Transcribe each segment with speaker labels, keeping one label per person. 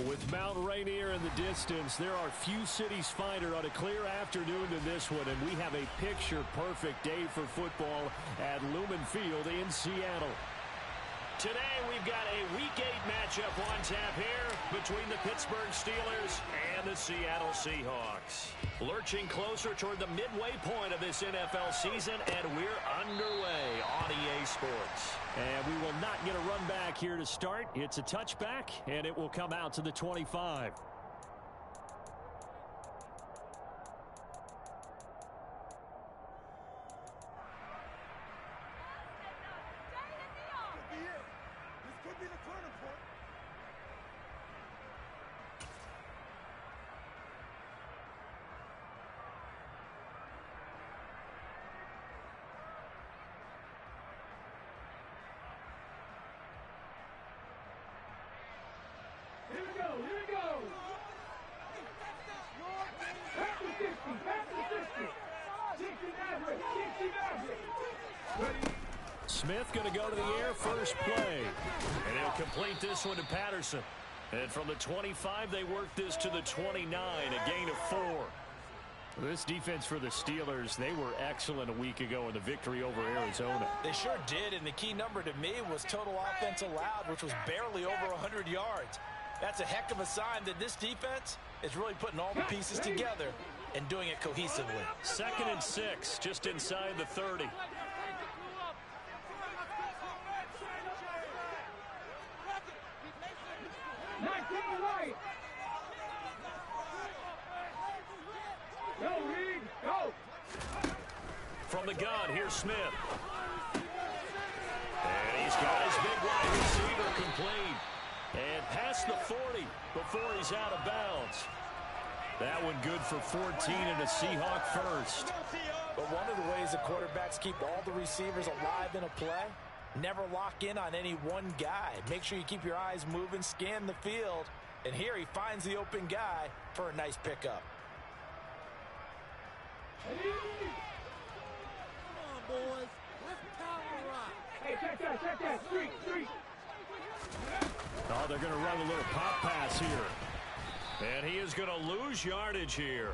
Speaker 1: With Mount Rainier in the distance, there are few cities finer on a clear afternoon than this one, and we have a picture-perfect day for football at Lumen Field in Seattle. Today, we've got a Week 8 matchup on tap here between the Pittsburgh Steelers and the Seattle Seahawks. Lurching closer toward the midway point of this NFL season, and we're underway on EA Sports. And we will not get a run back here to start. It's a touchback, and it will come out to the 25.
Speaker 2: Here we go. Back to 60. 60
Speaker 1: Smith going to go to the air first play. And he'll complete this one to Patterson. And from the 25, they work this to the 29, a gain of 4. This defense for the Steelers, they were excellent a week ago in the victory over Arizona.
Speaker 3: They sure did, and the key number to me was total offense allowed, which was barely over 100 yards. That's a heck of a sign that this defense is really putting all the pieces together and doing it cohesively.
Speaker 1: 2nd and 6, just inside the 30. From the gun, here's Smith. And he's got his big wide receiver complete. And past the 40 before he's out of bounds. That one good for 14 and a Seahawk first.
Speaker 3: But one of the ways the quarterbacks keep all the receivers alive in a play, never lock in on any one guy. Make sure you keep your eyes moving, scan the field. And here he finds the open guy for a nice pickup.
Speaker 2: Boys, let's power up. Hey, check that. Street.
Speaker 1: Oh, they're going to run a little pop pass here. And he is going to lose yardage here.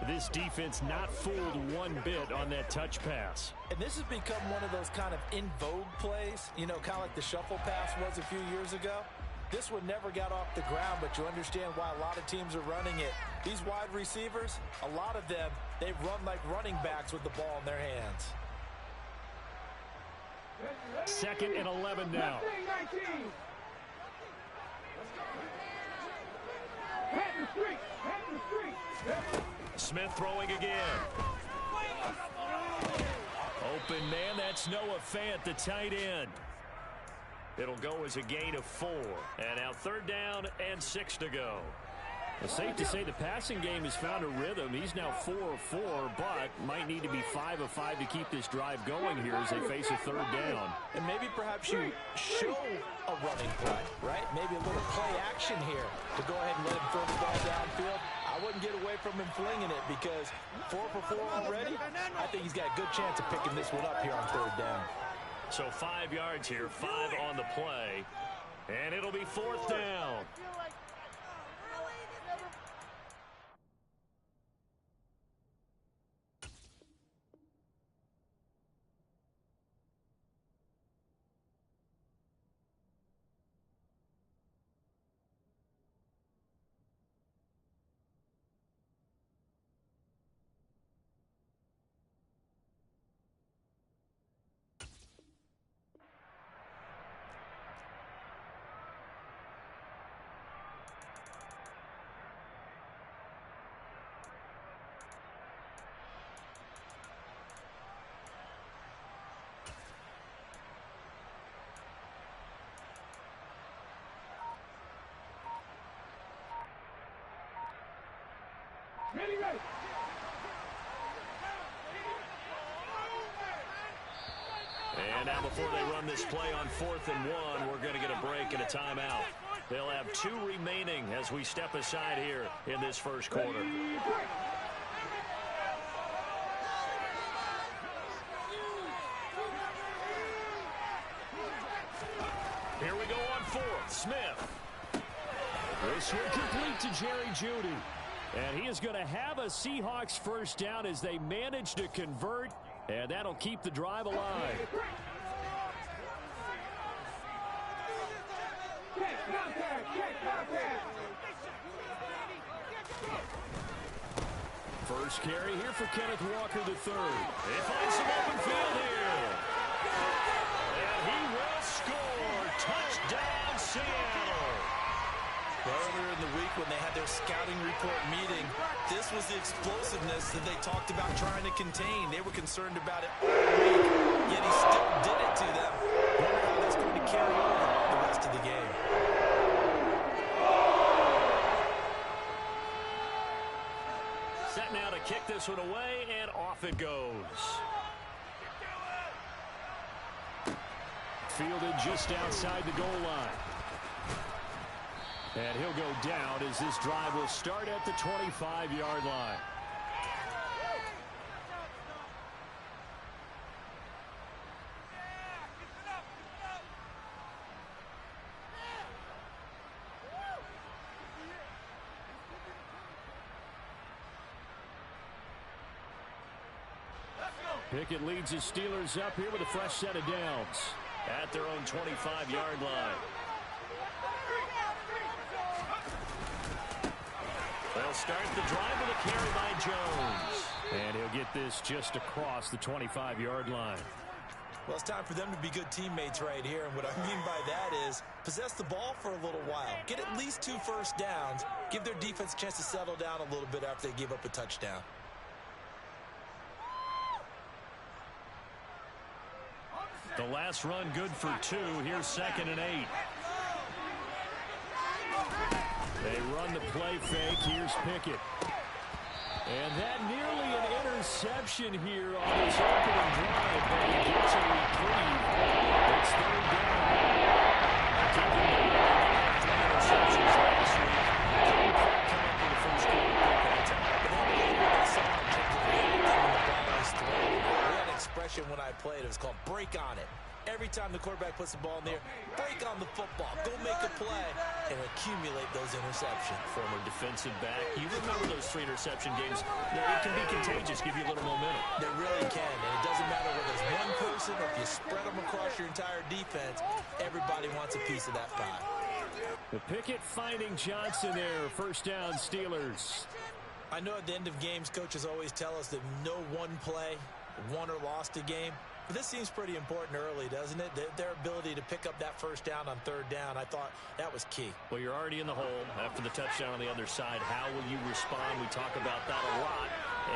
Speaker 1: This defense not fooled one bit on that touch pass.
Speaker 3: And this has become one of those kind of in vogue plays, you know, kind of like the shuffle pass was a few years ago. This one never got off the ground, but you understand why a lot of teams are running it. These wide receivers, a lot of them, they run like running backs with the ball in their hands.
Speaker 1: 2nd and 11 now. Smith throwing again. Open man, that's Noah Fant, the tight end. It'll go as a gain of 4. And now 3rd down and 6 to go. It's safe to say the passing game has found a rhythm. He's now 4 of 4, but might need to be 5 of 5 to keep this drive going here as they face a 3rd down.
Speaker 3: And maybe perhaps you show a running play, right? Maybe a little play action here to go ahead and let him throw the ball downfield. I wouldn't get away from him flinging it because 4 for 4 already, I think he's got a good chance of picking this one up here on 3rd down.
Speaker 1: So 5 yards here, 5 on the play, and it'll be 4th down.
Speaker 2: Ready.
Speaker 1: And now before they run this play on 4th and 1, we're going to get a break and a timeout. They'll have 2 remaining as we step aside here in this first quarter. Here we go on 4th. Smith. This will complete to Jerry Jeudy. And he is going to have a Seahawks first down as they manage to convert. And that'll keep the drive alive. First carry here for Kenneth Walker III. They find some open field here. And he will score. Touchdown, Seattle.
Speaker 3: Earlier in the week when they had their scouting report meeting, this was the explosiveness that they talked about trying to contain. They were concerned about it all week, yet he still did it to them. Wonder how that's going to carry over the rest of the game.
Speaker 1: Set now to kick this one away, and off it goes. Fielded just outside the goal line. And he'll go down as this drive will start at the 25-yard line. Pickett leads his Steelers up here with a fresh set of downs at their own 25-yard line. They'll start the drive with a carry by Jones. And he'll get this just across the 25-yard line.
Speaker 3: Well, it's time for them to be good teammates right here. And what I mean by that is possess the ball for a little while. Get at least 2 first downs. Give their defense a chance to settle down a little bit after they give up a touchdown.
Speaker 1: The last run good for 2. Here's 2nd and 8. They run the play fake. Here's Pickett. And that nearly an interception here on his opening drive, but he gets a reprieve. It's 3rd down. Keeping the 3 interceptions last week. Couldn't quite come up with the first quarter pick that time.
Speaker 3: But then we saw in terms of reacting when the ball was thrown. We had an expression when I played. It was called break on it. Every time the quarterback puts the ball in there, break on the football, go make a play, and accumulate those interceptions.
Speaker 1: Former defensive back. You remember those 3 interception games. It can be contagious, give you a little momentum.
Speaker 3: They really can, and it doesn't matter whether it's one person or if you spread them across your entire defense, everybody wants a piece of that pie.
Speaker 1: The Pickett finding Johnson there. First down, Steelers.
Speaker 3: I know at the end of games, coaches always tell us that no one play won or lost a game. But this seems pretty important early, doesn't it? Their ability to pick up that first down on 3rd down, I thought that was key.
Speaker 1: Well, you're already in the hole after the touchdown on the other side. How will you respond? We talk about that a lot,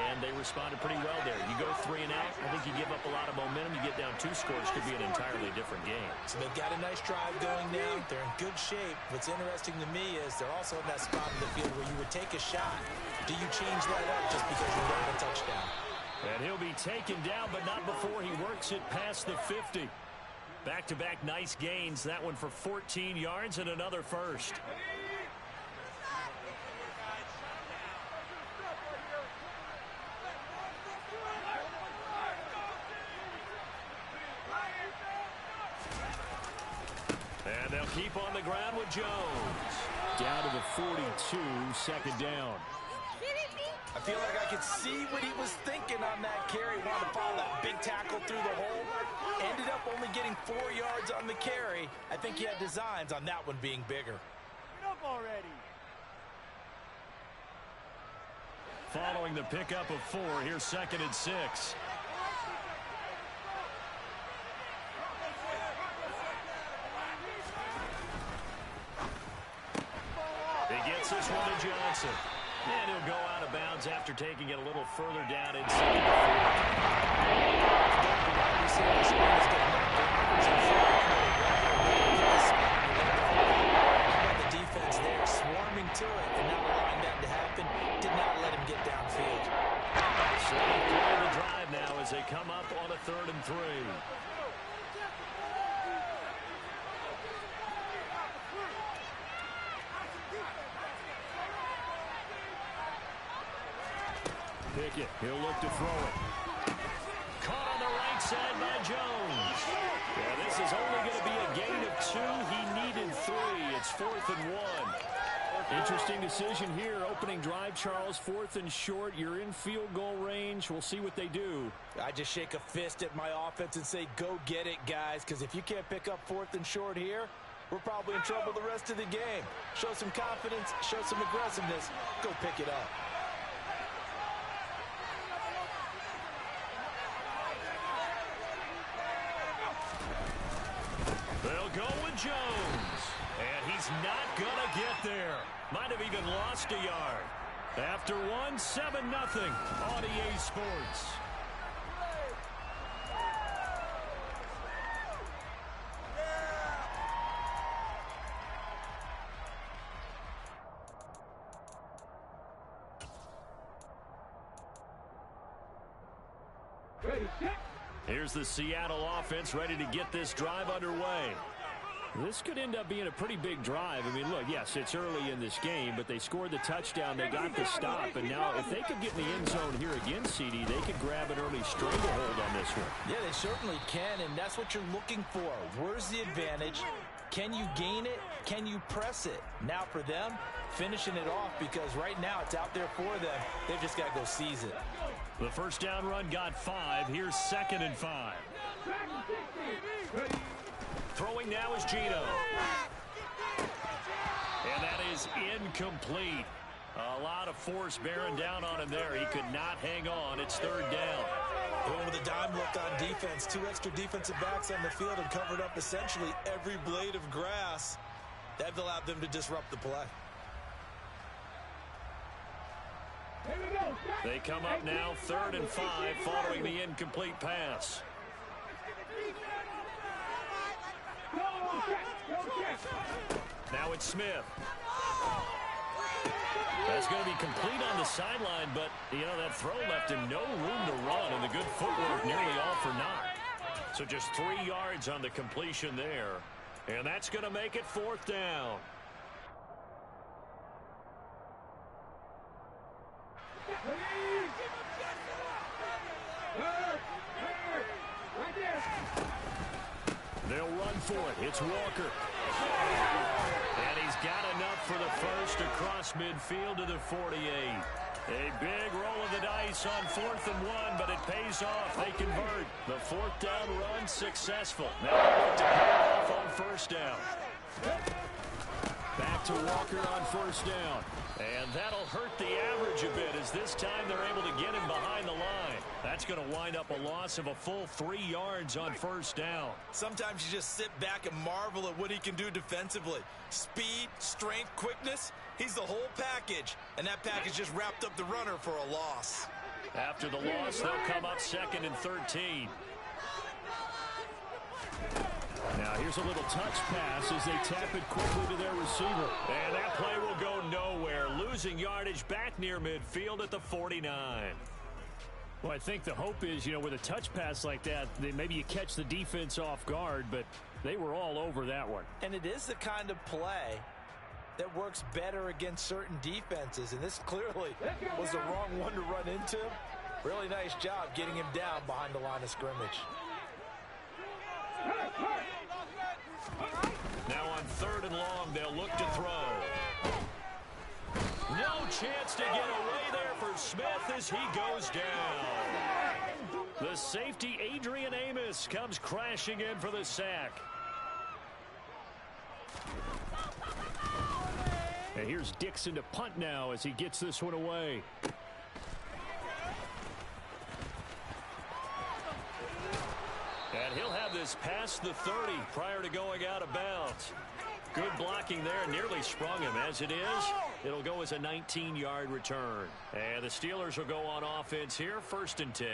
Speaker 1: and they responded pretty well there. You go 3 and out, I think you give up a lot of momentum. You get down 2 scores, could be an entirely different game.
Speaker 3: So they've got a nice drive going now. They're in good shape. What's interesting to me is they're also in that spot in the field where you would take a shot. Do you change that up just because you're getting a touchdown?
Speaker 1: And he'll be taken down, but not before he works it past the 50. Back-to-back nice gains. That one for 14 yards and another first. And they'll keep on the ground with Jones. Down to the 42, 2nd down.
Speaker 3: I feel like I could see what he was thinking on that carry. Wanted to follow that big tackle through the hole. Ended up only getting 4 yards on the carry. I think he had designs on that one being bigger.
Speaker 2: Get up already.
Speaker 1: Following the pickup of 4, here's 2nd and 6. He gets this one to Johnson. And he'll go out of bounds after taking it a little further down inside the
Speaker 3: 40. The defense there swarming to it and not allowing that to happen. Did not let him get downfield.
Speaker 1: So they play the drive now as they come up on a 3rd and 3. Pickett, he'll look to throw it. Caught on the right side by Jones. Yeah, this is only going to be a gain of 2. He needed 3. It's 4th and 1. Interesting decision here. Opening drive, Charles. 4th and short. You're in field goal range. We'll see what they do.
Speaker 3: I just shake a fist at my offense and say, go get it, guys, because if you can't pick up 4th and short here, we're probably in trouble the rest of the game. Show some confidence, show some aggressiveness, go pick it up.
Speaker 1: They'll go with Jones. And he's not going to get there. Might have even lost a yard. After one, 7-0 on EA Sports. Here's the Seattle offense ready to get this drive underway. This could end up being a pretty big drive. I mean, look, yes, it's early in this game, but they scored the touchdown. They got the stop. And now if they could get in the end zone here again, CD, they could grab an early stranglehold on this one.
Speaker 3: Yeah, they certainly can, and that's what you're looking for. Where's the advantage? Can you gain it? Can you press it? Now for them, finishing it off, because right now it's out there for them. They've just got to go seize it.
Speaker 1: The first down run got 5. Here's 2nd and 5. Throwing now is Gino. And that is incomplete. A lot of force bearing down on him there. He could not hang on. It's 3rd down.
Speaker 3: Going with a dime look on defense. 2 extra defensive backs on the field and covered up essentially every blade of grass. That allowed them to disrupt the play.
Speaker 1: They come up now 3rd and 5 following the incomplete pass. Now it's Smith. That's going to be complete on the sideline, but, you know, that throw left him no room to run, and the good footwork nearly all for naught. So just 3 yards on the completion there, and that's going to make it 4th down. They'll run for it. It's Walker. And he's got enough for the first across midfield to the 48. A big roll of the dice on 4th and 1, but it pays off. They convert. The 4th down run successful. Now they look to pay it off on 1st down. Back to Walker on 1st down. And that'll hurt the average a bit as this time they're able to get him behind the line. That's going to wind up a loss of a full 3 yards on 1st down.
Speaker 3: Sometimes you just sit back and marvel at what he can do defensively. Speed, strength, quickness, he's the whole package. And that package just wrapped up the runner for a loss.
Speaker 1: After the loss, they'll come up 2nd and 13. Now here's a little touch pass as they tap it quickly to their receiver. And that play will go nowhere. Losing yardage back near midfield at the 49. Well, I think the hope is, you know, with a touch pass like that, maybe you catch the defense off guard, but they were all over that one.
Speaker 3: And it is the kind of play that works better against certain defenses, and this clearly was the wrong one to run into. Really nice job getting him down behind the line of scrimmage.
Speaker 1: Now on 3rd and long, they'll look to throw. No chance to get away there for Smith as he goes down. The safety, Adrian Amos, comes crashing in for the sack. And here's Dixon to punt now as he gets this one away. And he'll have this past the 30 prior to going out of bounds. Good blocking there, nearly sprung him. As it is, it'll go as a 19-yard return. And the Steelers will go on offense here, 1st and 10.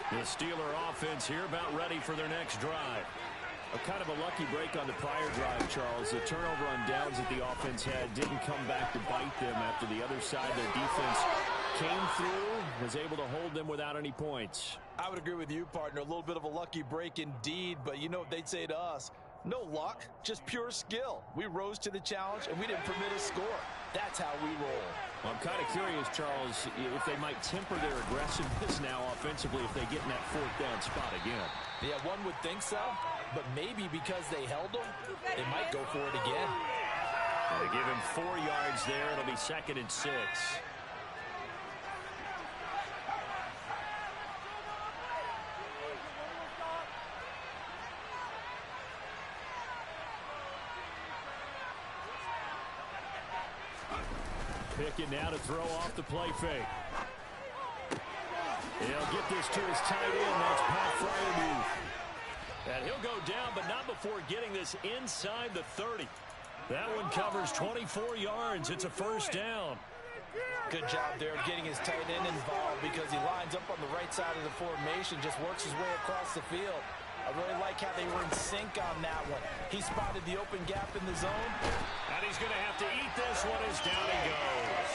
Speaker 1: The Steeler offense here about ready for their next drive. A kind of a lucky break on the prior drive, Charles. The turnover on downs that the offense had didn't come back to bite them after the other side. Their defense came through, was able to hold them without any points.
Speaker 3: I would agree with you, partner. A little bit of a lucky break indeed, but you know what they'd say to us? No luck, just pure skill. We rose to the challenge, and we didn't permit a score. That's how we roll.
Speaker 1: Well, I'm kind of curious, Charles, if they might temper their aggressiveness now offensively if they get in that fourth down spot again.
Speaker 3: Yeah, one would think so, but maybe because they held them, they might go for it again.
Speaker 1: And they give him 4 yards there. It'll be 2nd and 6. Pickett now to throw off the play fake. He'll get this to his tight end. That's Pat Fryermuth. And he'll go down, but not before getting this inside the 30. That one covers 24 yards. It's a first down.
Speaker 3: Good job there of getting his tight end involved because he lines up on the right side of the formation, just works his way across the field. I really like how they were in sync on that one. He spotted the open gap in the zone.
Speaker 1: And he's going to have to eat this one as down he goes.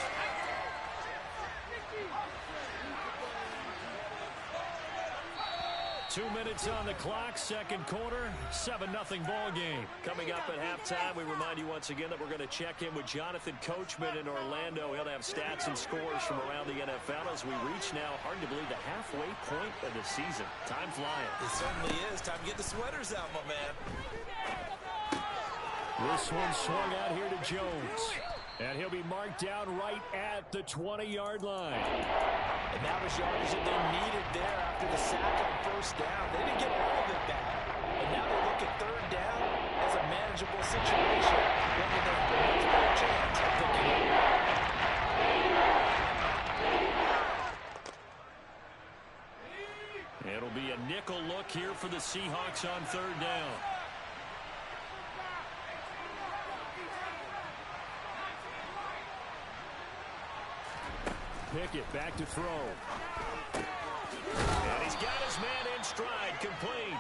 Speaker 1: 2 minutes on the clock, second quarter, 7-0 ball game. Coming up at halftime, we remind you once again that we're going to check in with Jonathan Coachman in Orlando. He'll have stats and scores from around the NFL as we reach now, hard to believe, the halfway point of the season. Time flying.
Speaker 3: It certainly is. Time to get the sweaters out, my man.
Speaker 1: This one swung out here to Jones. And he'll be marked down right at the 20-yard line.
Speaker 3: And that was yardage that they needed there after the sack on first down. They didn't get all of it back. And now they look at third down as a manageable situation. Whether they have a much better chance of picking it.
Speaker 1: It'll be a nickel look here for the Seahawks on third down. Pickett back to throw. And he's got his man in stride, complete.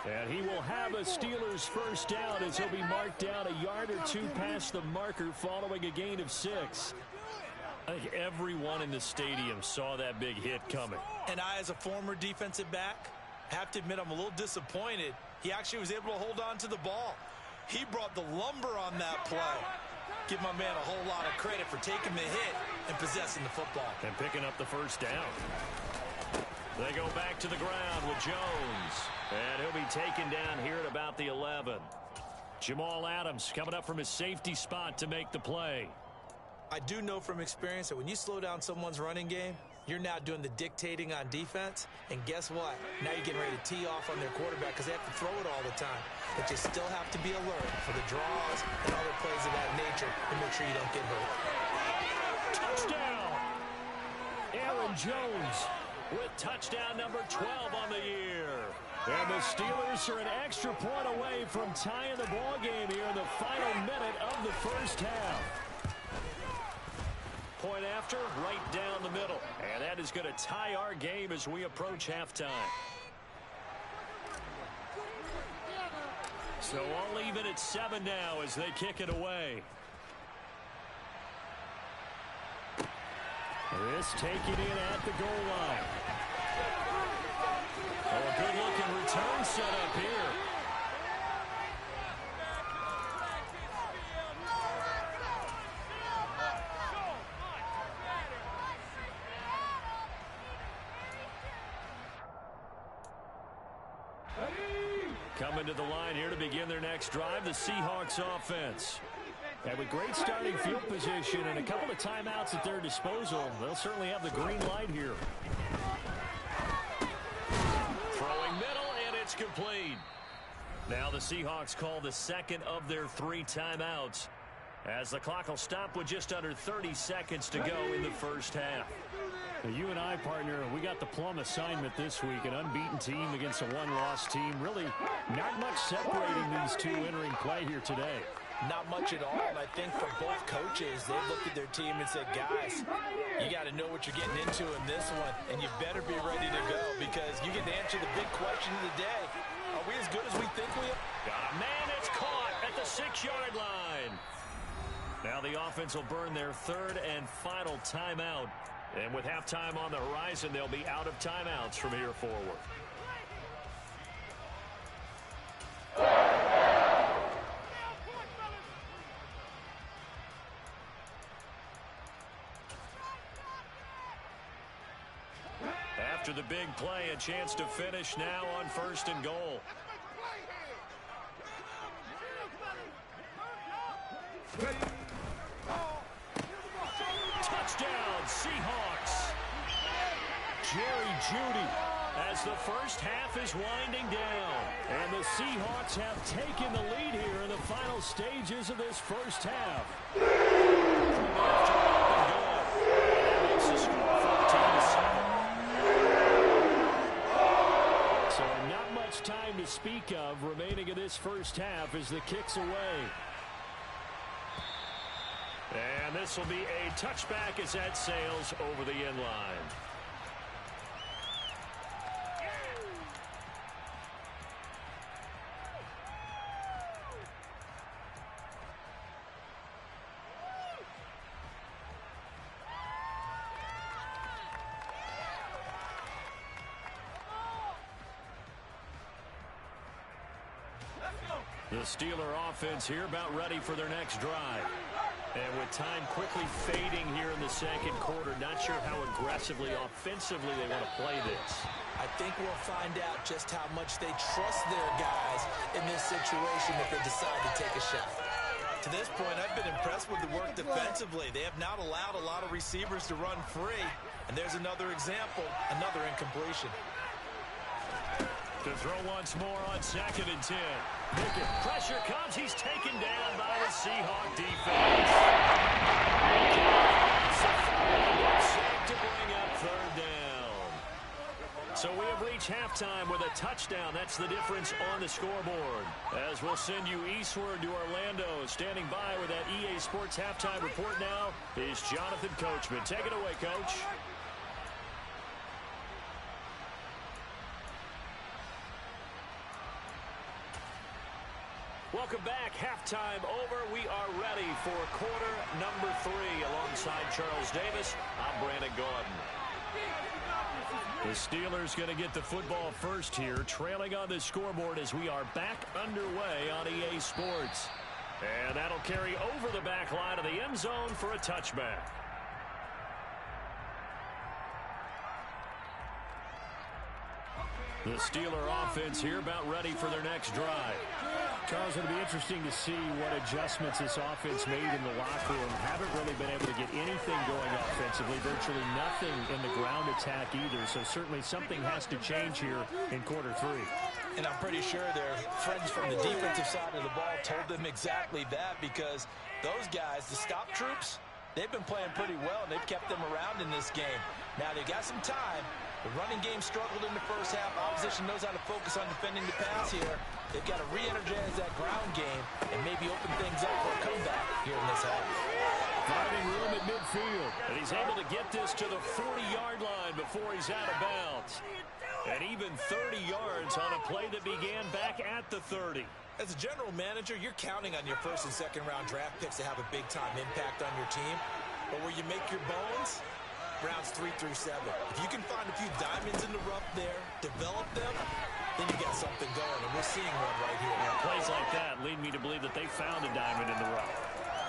Speaker 1: And he will have a Steelers first down as he'll be marked down a yard or two past the marker following a gain of 6. I think everyone in the stadium saw that big hit coming.
Speaker 3: And I, as a former defensive back, have to admit I'm a little disappointed. He actually was able to hold on to the ball. He brought the lumber on that play. Give my man a whole lot of credit for taking the hit and possessing the football.
Speaker 1: And picking up the first down. They go back to the ground with Jones. And he'll be taken down here at about the 11. Jamal Adams coming up from his safety spot to make the play.
Speaker 3: I do know from experience that when you slow down someone's running game, you're now doing the dictating on defense. And guess what? Now you're getting ready to tee off on their quarterback because they have to throw it all the time. But you still have to be alert for the draws and other plays of that nature to make sure you don't get hurt.
Speaker 1: Touchdown! Aaron Jones with touchdown number 12 on the year. And the Steelers are an extra point away from tying the ball game here in the final minute of the first half. Point after, right down the middle. And that is going to tie our game as we approach halftime. So all even at 7 now as they kick it away. This taken in at the goal line. Oh, a good-looking return set up here. Coming to the line here to begin their next drive, the Seahawks offense. And with great starting field position and a couple of timeouts at their disposal, they'll certainly have the green light here. Throwing middle, and it's complete. Now the Seahawks call the second of their 3 timeouts as the clock will stop with just under 30 seconds to go in the first half. You and I, partner, we got the plum assignment this week, an unbeaten team against a one-loss team. Really not much separating these two entering play here today.
Speaker 3: Not much at all, and I think for both coaches, they've looked at their team and said, guys, you got to know what you're getting into in this one, and you better be ready to go because you get to answer the big question of the day. Are we as good as we think we are?
Speaker 1: Got a man that's caught at the 6-yard line. Now the offense will burn their 3rd and final timeout. And with halftime on the horizon, they'll be out of timeouts from here forward. After the big play, a chance to finish now on 1st and goal. Touchdown, Seahawks. Jerry Jeudy as the first half is winding down. And the Seahawks have taken the lead here in the final stages of this first half. So not much time to speak of remaining in this first half as the kick's away. And this will be a touchback as that sails over the end line. The Steeler offense here about ready for their next drive. And with time quickly fading here in the second quarter, not sure how aggressively, offensively they want to play this.
Speaker 3: I think we'll find out just how much they trust their guys in this situation if they decide to take a shot. To this point, I've been impressed with the work defensively. They have not allowed a lot of receivers to run free. And there's another example, another incompletion.
Speaker 1: To throw once more on 2nd and 10. Pickett, pressure comes. He's taken down by the Seahawk defense. To bring up 3rd down. So we have reached halftime with a touchdown. That's the difference on the scoreboard. As we'll send you eastward to Orlando. Standing by with that EA Sports halftime report now is Jonathan Coachman. Take it away, Coach. Welcome back. Halftime over. We are ready for quarter number 3 alongside Charles Davis. I'm Brandon Gordon. The Steelers going to get the football first here, trailing on the scoreboard as we are back underway on EA Sports. And that'll carry over the back line of the end zone for a touchback. The Steeler offense here about ready for their next drive.
Speaker 2: Charles, it'll be interesting to see what adjustments this offense made in the locker room. Haven't really been able to get anything going offensively. Virtually nothing in the ground attack either. So certainly something has to change here in quarter 3.
Speaker 3: And I'm pretty sure their friends from the defensive side of the ball told them exactly that, because those guys, the stop troops, they've been playing pretty well, and they've kept them around in this game. Now they've got some time. The running game struggled in the first half. Opposition knows how to focus on defending the pass here. They've got to re-energize that ground game and maybe open things up for a comeback here in this half.
Speaker 1: Finding room at midfield. And he's able to get this to the 40-yard line before he's out of bounds. And even 30 yards on a play that began back at the 30.
Speaker 3: As a general manager, you're counting on your first and second round draft picks to have a big-time impact on your team. But where you make your bones, rounds 3 through 7. If you can find a few diamonds in the rough there, develop them, then you got something going, and we're seeing one right here.
Speaker 1: And plays like that lead me to believe that they found a diamond in the rough.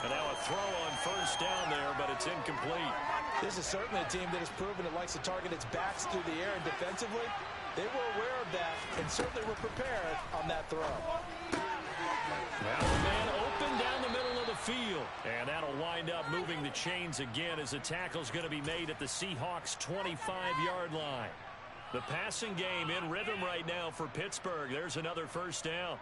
Speaker 1: And now a throw on first down there, but it's incomplete.
Speaker 3: This is certainly a team that has proven it likes to target its backs through the air, and defensively, they were aware of that and certainly were prepared on that throw.
Speaker 1: Now the man open down the middle of the field. And that'll wind up moving the chains again as the tackle's going to be made at the Seahawks' 25-yard line. The passing game in rhythm right now for Pittsburgh. There's another first down.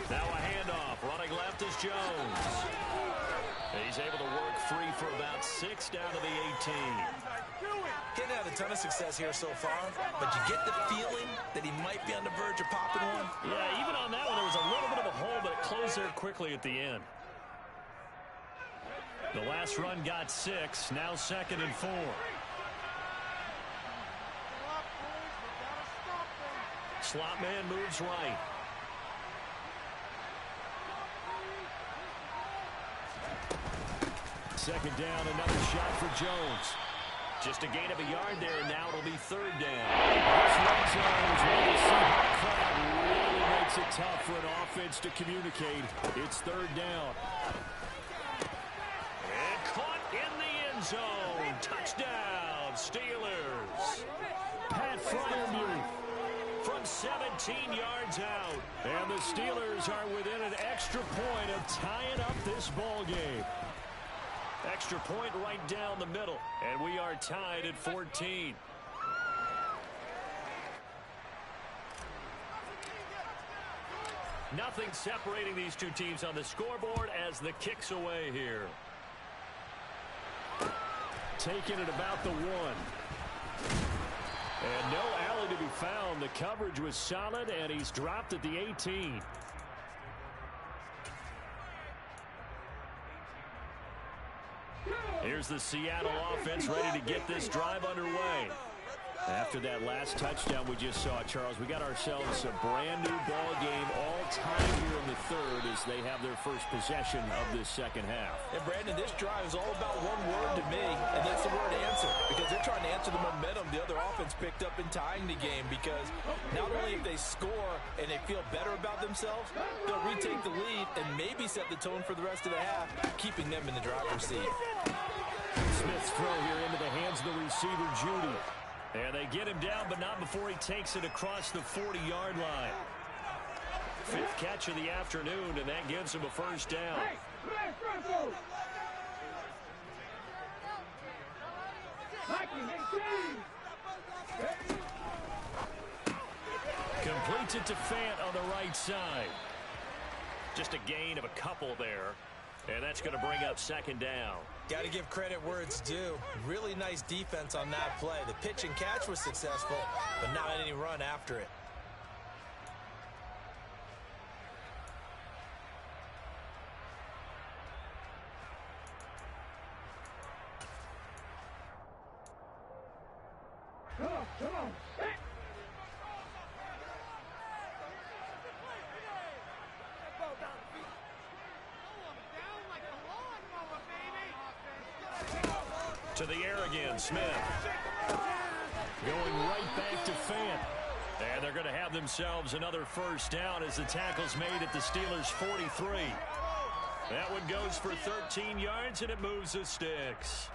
Speaker 1: Now a handoff. Running left is Jones. He's able to work free for about 6 down to the 18.
Speaker 3: He's had a ton of success here so far, but you get the feeling that he might be on the verge of popping one.
Speaker 1: Yeah, even on that one, there was a little bit of a hole, but it closed there quickly at the end. The last run got 6, now 2nd and 4. Slot man moves right. Second down, another shot for Jones. Just a gain of a yard there, and now it'll be 3rd down. This red zone is where the Seahawks crowd makes it tough for an offense to communicate. It's third down.
Speaker 2: And caught in the end zone. Touchdown, Steelers.
Speaker 1: Pat Fryermuth
Speaker 2: from 17 yards out.
Speaker 1: And the Steelers are within an extra point of tying up this ball game.
Speaker 2: Extra point right down the middle. And we are tied at 14. Nothing separating these two teams on the scoreboard as the kick's away here.
Speaker 1: Taking it about the 1. And no alley to be found. The coverage was solid, and he's dropped at the 18.
Speaker 2: Here's the Seattle offense ready to get this drive underway.
Speaker 1: After that last touchdown we just saw, Charles, we got ourselves a brand-new ball game all time here in the third as they have their first possession of this second half.
Speaker 3: And, Brandon, this drive is all about one word to me, and that's the word answer, because they're trying to answer the momentum the other offense picked up in tying the game, because not only if they score and they feel better about themselves, they'll retake the lead and maybe set the tone for the rest of the half, keeping them in the driver's seat.
Speaker 1: Smith's throw here into the hands of the receiver, Judy.
Speaker 2: And they get him down, but not before he takes it across the 40-yard line. 5th catch of the afternoon, and that gives him a first down. Completes it to Fant on the right side. Just a gain of a couple there. And that's going to bring up second down.
Speaker 3: Got to give credit where it's due. Really nice defense on that play. The pitch and catch was successful, but not any run after it.
Speaker 4: Come on.
Speaker 2: To the air again, Smith.
Speaker 1: Going right back to Fant.
Speaker 2: And they're going to have themselves another first down as the tackle's made at the Steelers' 43. That one goes for 13 yards, and it moves the sticks.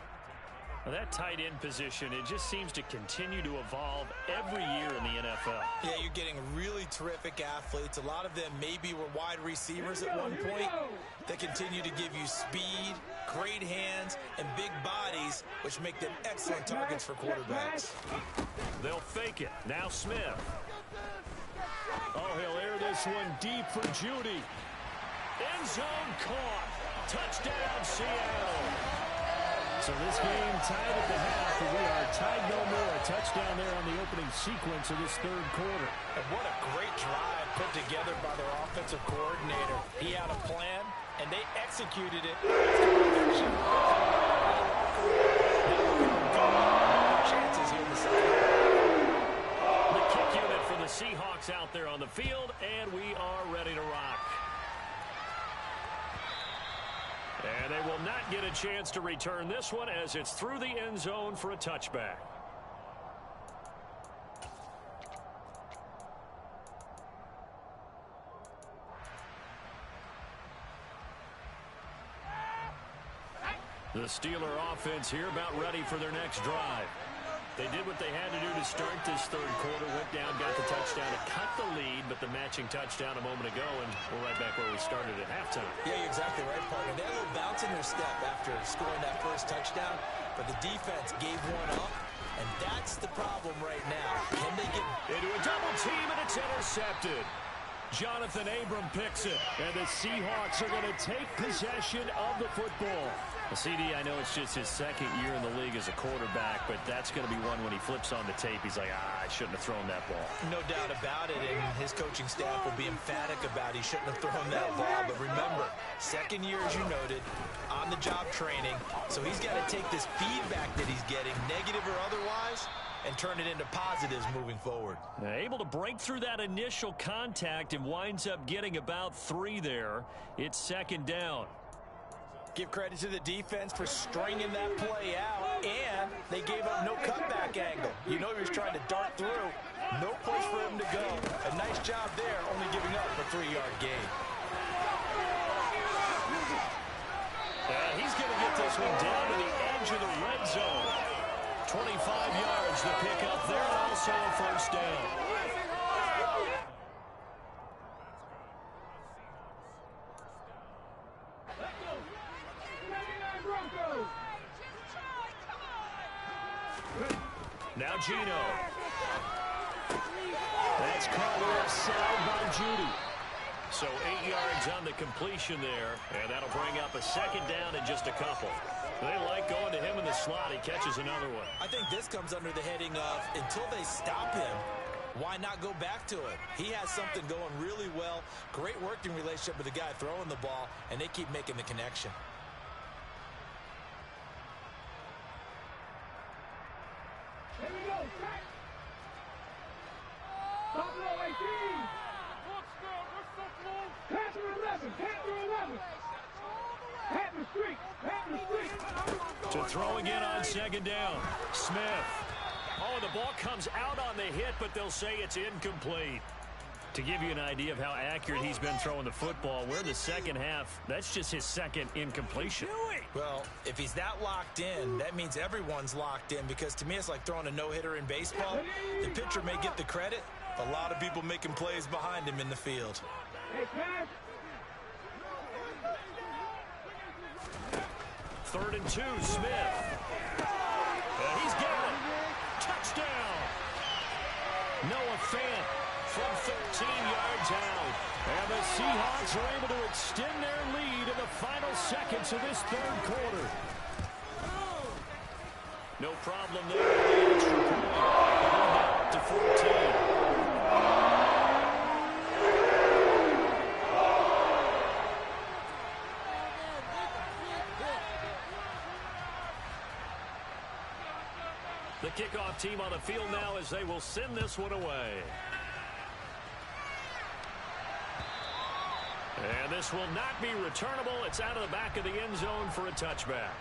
Speaker 2: Now that tight end position, it just seems to continue to evolve every year in the NFL.
Speaker 3: Yeah, you're getting really terrific athletes. A lot of them maybe were wide receivers at one point that continue to give you speed, great hands, and big bodies, which make them excellent targets for quarterbacks.
Speaker 2: They'll fake it. Now Smith.
Speaker 1: Oh, he'll air this one deep for Judy.
Speaker 2: End zone caught. Touchdown, Seattle.
Speaker 1: So this game tied at the half, and we are tied no more. A touchdown there on the opening sequence of this third quarter.
Speaker 3: And what a great drive put together by their offensive coordinator. He had a plan, and they executed it. Chances here in the second half.
Speaker 2: The kick unit for the Seahawks out there on the field, and we are ready to rock. And they will not get a chance to return this one as it's through the end zone for a touchback. The Steeler offense here about ready for their next drive. They did what they had to do to start this third quarter, went down, got the touchdown to cut the lead, but the matching touchdown a moment ago, and we're right back where we started at halftime.
Speaker 3: Yeah, you're exactly right, partner. They had a little bounce in their step after scoring that first touchdown, but the defense gave one up, and that's the problem right now. Can they get
Speaker 2: into a double team, and it's intercepted? Jonathan Abram picks it,
Speaker 1: and the Seahawks are going to take possession of the football.
Speaker 2: CD, I know it's just his second year in the league as a quarterback, but that's going to be one when he flips on the tape. He's like, I shouldn't have thrown that ball.
Speaker 3: No doubt about it, and his coaching staff will be emphatic about he shouldn't have thrown that ball. But remember, second year, as you noted, on-the-job training, so he's got to take this feedback that he's getting, negative or otherwise, and turn it into positives moving forward.
Speaker 2: Able to break through that initial contact and winds up getting about 3 there. It's second down.
Speaker 3: Give credit to the defense for stringing that play out, and they gave up no cutback angle. You know he was trying to dart through. No place for him to go. A nice job there, only giving up a 3-yard gain.
Speaker 1: And he's going to get this one down to the edge of the red zone. 25 yards to pick up there, and also a first down. Now Gino. That's called offside by Judy. So 8 yards on the completion there, and that'll bring up a second down in just a couple. They like going to him in the slot. He catches another one.
Speaker 3: I think this comes under the heading of until they stop him, why not go back to it? He has something going really well. Great working relationship with the guy throwing the ball, and they keep making the connection.
Speaker 4: Here we go. Top row 18. Pass through 11. Pass through 11. Pat the street. Pat the street.
Speaker 1: To throw again on second down. Smith. Oh, the ball comes out on the hit, but they'll say it's incomplete. To give you an idea of how accurate he's been throwing the football, we're in the second half. That's just his second incompletion.
Speaker 3: Well, if he's that locked in, that means everyone's locked in, because to me it's like throwing a no-hitter in baseball. The pitcher may get the credit. A lot of people making plays behind him in the field.
Speaker 4: Hey, pass.
Speaker 1: 3rd and 2, Smith. And he's got it. Touchdown. Noah Fant from 13 yards out. And the Seahawks are able to extend their lead in the final seconds of this third quarter. No problem there. Extra point. Up to 14. The kickoff team on the field now as they will send this one away. And this will not be returnable. It's out of the back of the end zone for a touchback.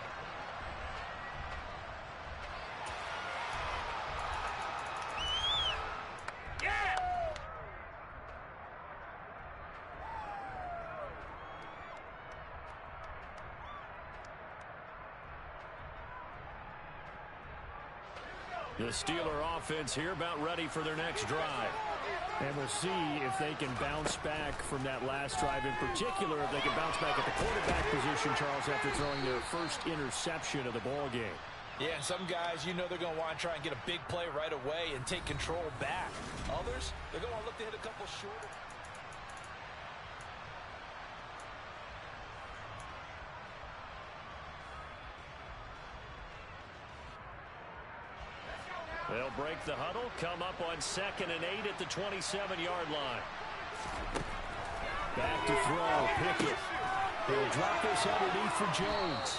Speaker 1: The Steeler offense here about ready for their next drive. And we'll see if they can bounce back from that last drive. In particular, if they can bounce back at the quarterback position, Charles, after throwing their first interception of the ball game.
Speaker 3: Yeah, and some guys, you know they're going to want to try and get a big play right away and take control back. Others, they're going to want to look to hit a couple shorter.
Speaker 1: They'll break the huddle, come up on 2nd and 8 at the 27-yard line. Back to throw, Pickett. He'll drop this underneath for Jones.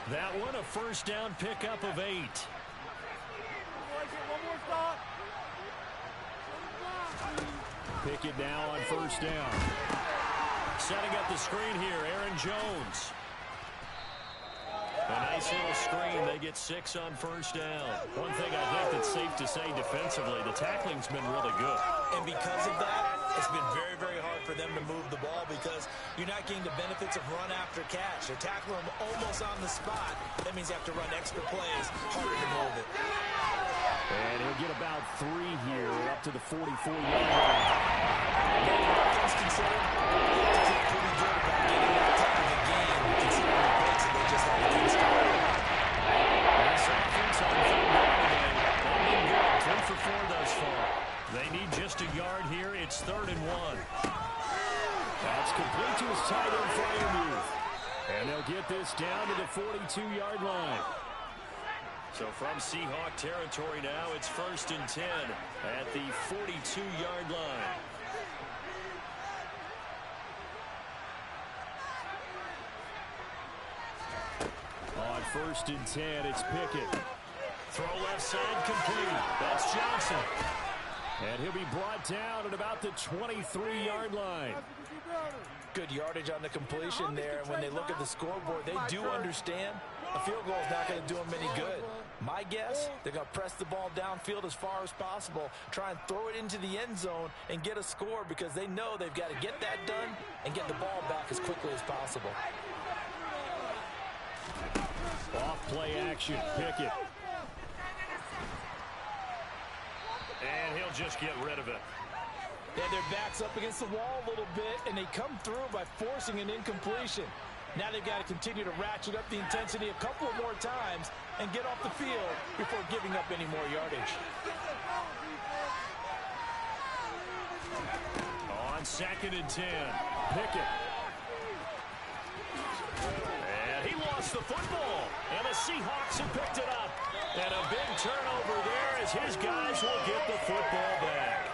Speaker 1: That one, a first down pickup of 8. Pickett now on first down. Setting up the screen here, Aaron Jones. A nice little screen. They get 6 on first down. One thing I think that's safe to say defensively, the tackling's been really good.
Speaker 3: And because of that, it's been very, very hard for them to move the ball because you're not getting the benefits of run after catch. They're tackling them almost on the spot. That means you have to run extra plays, harder to move it.
Speaker 1: And he'll get about 3 here up to the 44-yard line.
Speaker 3: Things considered, they feel pretty good about getting that type of a game considering the breaks that they just had against them.
Speaker 1: This offense on third down today, they've been good. 3 for 4 thus far. They need just a yard here. It's 3rd and 1. That's complete to his tight end, Freiermuth. And they'll get this down to the 42-yard line. So from Seahawk territory now, it's 1st and 10 at the 42-yard line. On 1st and 10, it's Pickett. Throw left side complete. That's Johnson. And he'll be brought down at about the 23-yard line.
Speaker 3: Good yardage on the completion there. And when they look at the scoreboard, they do understand a field goal is not going to do them any good. My guess, they're going to press the ball downfield as far as possible, try and throw it into the end zone and get a score because they know they've got to get that done and get the ball back as quickly as possible.
Speaker 1: Off play action, Pickett.
Speaker 2: And he'll just get rid of it.
Speaker 3: Yeah, their back's up against the wall a little bit, and they come through by forcing an incompletion. Now they've got to continue to ratchet up the intensity a couple of more times and get off the field before giving up any more yardage.
Speaker 1: On 2nd and 10, Pickett.
Speaker 2: And he lost the football. And the Seahawks have picked it up. And a big turnover there as his guys will get the football back.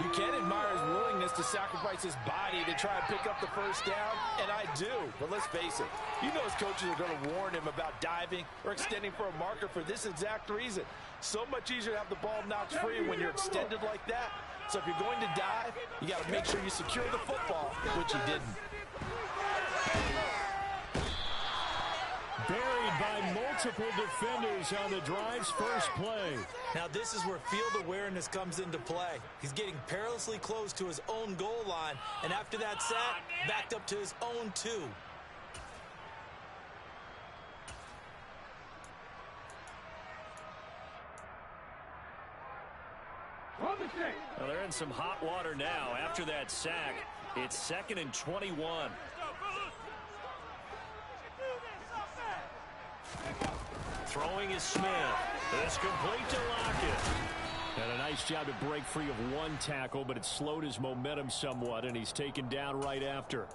Speaker 3: You can admire his willingness to sacrifice his body to try and pick up the first down, and I do. But let's face it, you know his coaches are going to warn him about diving or extending for a marker for this exact reason. So much easier to have the ball knocked free when you're extended like that. So if you're going to dive, you got to make sure you secure the football, which he didn't.
Speaker 1: Buried by multiple defenders on the drive's first play.
Speaker 3: Now this is where field awareness comes into play. He's getting perilously close to his own goal line, and after that sack, backed up to his own 2.
Speaker 1: Well, they're in some hot water now. After that sack, it's 2nd and 21. Throwing is Smith. It's complete to Lockett. And a nice job to break free of one tackle, but it slowed his momentum somewhat, and he's taken down right after.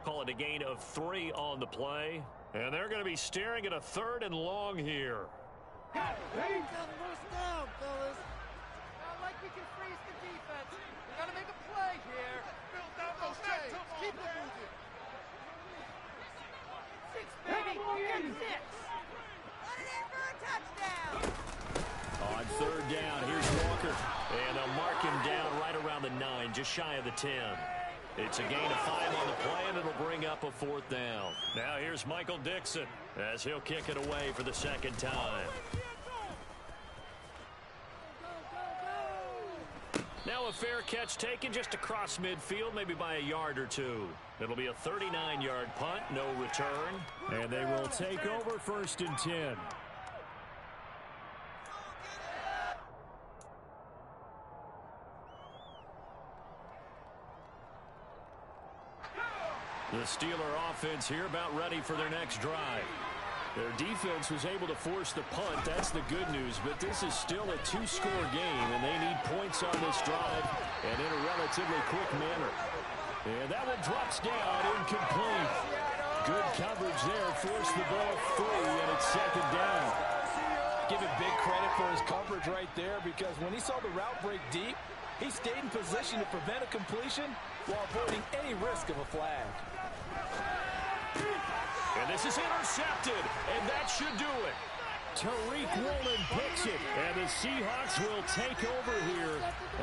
Speaker 2: Call it a gain of 3 on the play. And they're going to be staring at a 3rd and long here.
Speaker 5: First down, fellas. Not like we can freeze the defense. We got to make a play here. Build down those chains. Keep it moving. 6, baby. Get 6.
Speaker 1: On 3rd down, here's Walker.
Speaker 2: And they'll mark him down right around the 9, just shy of the 10. It's a gain of 5 on the play, and it'll bring up a 4th down. Now here's Michael Dixon as he'll kick it away for the 2nd time. Now a fair catch taken just across midfield, maybe by a yard or 2. It'll be a 39-yard punt, no return.
Speaker 1: And they will take over 1st and 10.
Speaker 2: The Steeler offense here about ready for their next drive.
Speaker 1: Their defense was able to force the punt. That's the good news. But this is still a 2-score game, and they need points on this drive and in a relatively quick manner. And that one drops down, incomplete. Good coverage there. Forced the ball free, and it's 2nd down.
Speaker 3: Give him big credit for his coverage right there, because when he saw the route break deep, he stayed in position to prevent a completion while avoiding any risk of a flag.
Speaker 2: And this is intercepted, and that should do it.
Speaker 1: Tariq Woolen picks it, and the Seahawks will take over here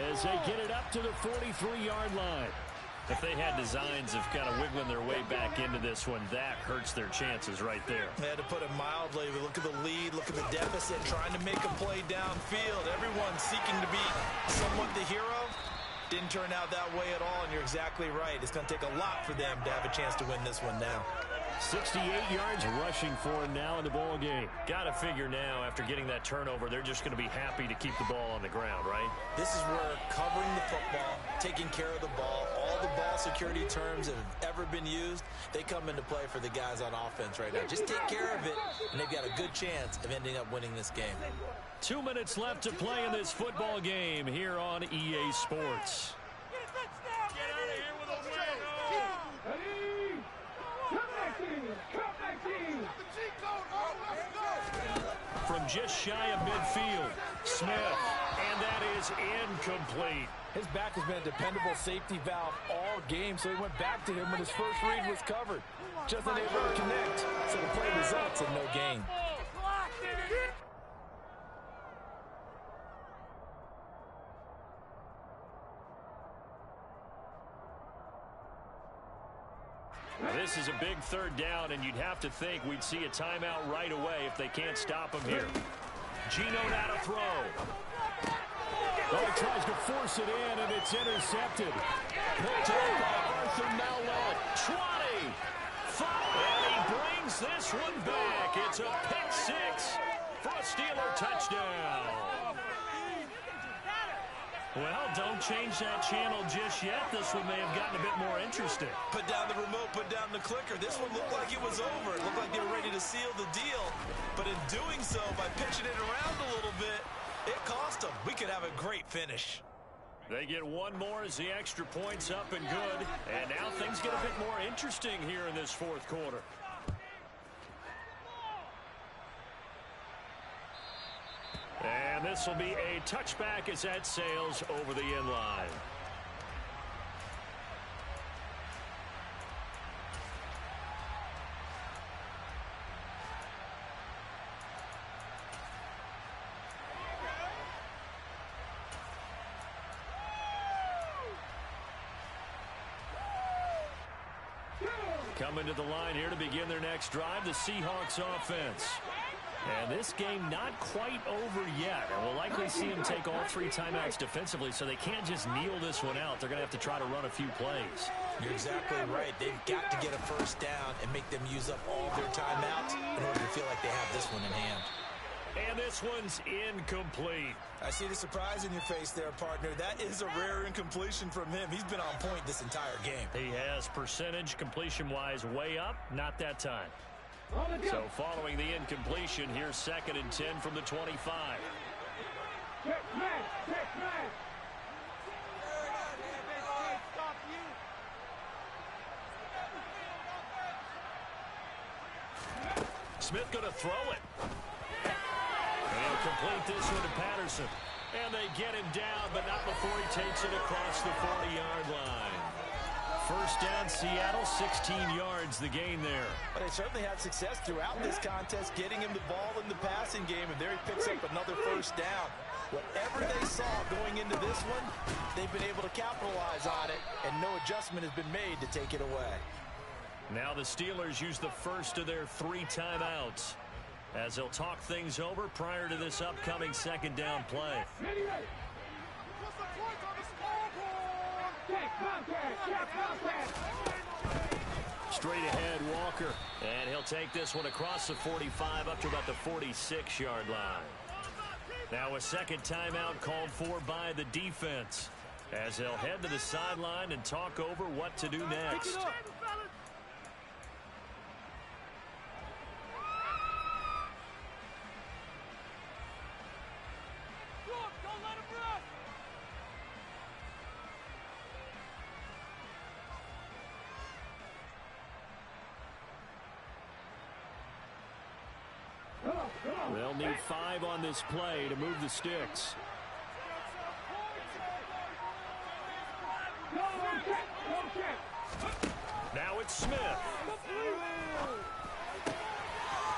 Speaker 1: as they get it up to the 43-yard line.
Speaker 2: If they had designs of kind of wiggling their way back into this one, that hurts their chances right there.
Speaker 3: They had to put it mildly. Look at the lead, look at the deficit, trying to make a play downfield. Everyone seeking to be somewhat the hero. Didn't turn out that way at all, and you're exactly right. It's going to take a lot for them to have a chance to win this one now.
Speaker 1: 68 yards rushing for him now in the ball game.
Speaker 2: Got to figure now, after getting that turnover, they're just going to be happy to keep the ball on the ground, right?
Speaker 3: This is where covering the football, taking care of the ball, all the ball security terms that have ever been used, they come into play for the guys on offense right now. Just take care of it, and they've got a good chance of ending up winning this game.
Speaker 1: 2 minutes left to play in this football game here on EA Sports.
Speaker 2: From just shy of midfield, Smith, and that is incomplete.
Speaker 3: His back has been a dependable safety valve all game, so he went back to him when his first read was covered. Just unable to connect, so the play results in no gain.
Speaker 1: this is a big third down, and you'd have to think we'd see a timeout right away if they can't stop him here. Geno now to throw.
Speaker 2: Oh, he tries to force it in, and it's intercepted. Picked up by Arthur Mallett.
Speaker 1: 20. 5. And he brings this one back. It's a pick six for a Steeler touchdown. Well, don't change that channel just yet. This one may have gotten a bit more interesting.
Speaker 3: Put down the remote, put down the clicker. This one looked like it was over. It looked like they were ready to seal the deal. But in doing so, by pitching it around a little bit, it cost them. We could have a great finish.
Speaker 1: They get one more as the extra point's up and good. And now things get a bit more interesting here in this fourth quarter. And this will be a touchback as that sails over the end line. Coming to the line here to begin their next drive, the Seahawks offense. And this game not quite over yet. And we'll likely see them take all 3 timeouts defensively, so they can't just kneel this one out. They're going to have to try to run a few plays.
Speaker 3: You're exactly right. They've got to get a first down and make them use up all their timeouts in order to feel like they have this one in hand.
Speaker 1: And this one's incomplete.
Speaker 3: I see the surprise in your face there, partner. That is a rare incompletion from him. He's been on point this entire game.
Speaker 1: He has percentage completion-wise way up. Not that time. So following the incompletion, here's 2nd and 10 from the 25.
Speaker 4: Check man, check man.
Speaker 1: Smith going to throw it. And he'll complete this one to Patterson. And they get him down, but not before he takes it across the 40-yard line. First down, Seattle, 16 yards, the gain there.
Speaker 3: But they certainly had success throughout this contest, getting him the ball in the passing game, and there he picks up another first down. Whatever they saw going into this one, they've been able to capitalize on it, and no adjustment has been made to take it away.
Speaker 1: Now the Steelers use the first of their 3 timeouts as they'll talk things over prior to this upcoming 2nd down play. Straight ahead, Walker. And he'll take this one across the 45 up to about the 46-yard line. Now a second timeout called for by the defense as they'll head to the sideline and talk over what to do next. They'll need 5 on this play to move the sticks. Now it's Smith.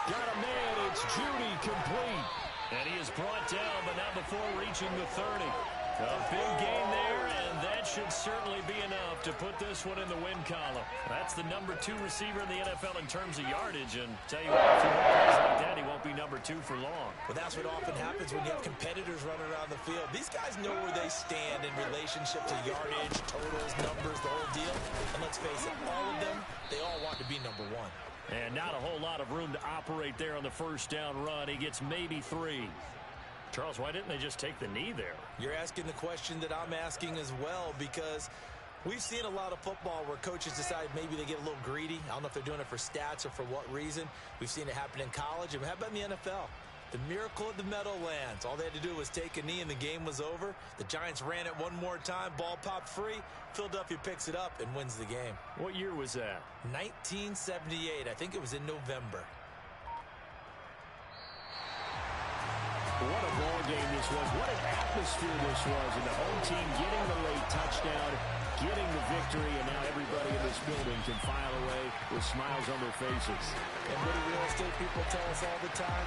Speaker 1: Got a man, it's Judy, complete. And he is brought down, but not before reaching the 30. A big gain there, and that should certainly be enough to put this one in the win column. That's the number 2 receiver in the NFL in terms of yardage, and tell you what, if you want guys like that, he won't be number 2 for long.
Speaker 3: Well, that's what often happens when you have competitors running around the field. These guys know where they stand in relationship to yardage, totals, numbers, the whole deal. And let's face it, all of them, they all want to be number 1.
Speaker 1: And not a whole lot of room to operate there on the first down run. He gets maybe 3. Charles, why didn't they just take the knee there?
Speaker 3: You're asking the question that I'm asking as well, because we've seen a lot of football where coaches decide maybe they get a little greedy. I don't know if they're doing it for stats or for what reason. We've seen it happen in college. And how about in the NFL? The miracle of the Meadowlands. All they had to do was take a knee and the game was over. The Giants ran it one more time. Ball popped free. Philadelphia picks it up and wins the game.
Speaker 1: What year was that?
Speaker 3: 1978. I think it was in November.
Speaker 2: What a ball game this was. What an atmosphere this was. And the home team getting the late touchdown, getting the victory, and now everybody in this building can file away with smiles on their faces.
Speaker 3: And what do real estate people tell us all the time?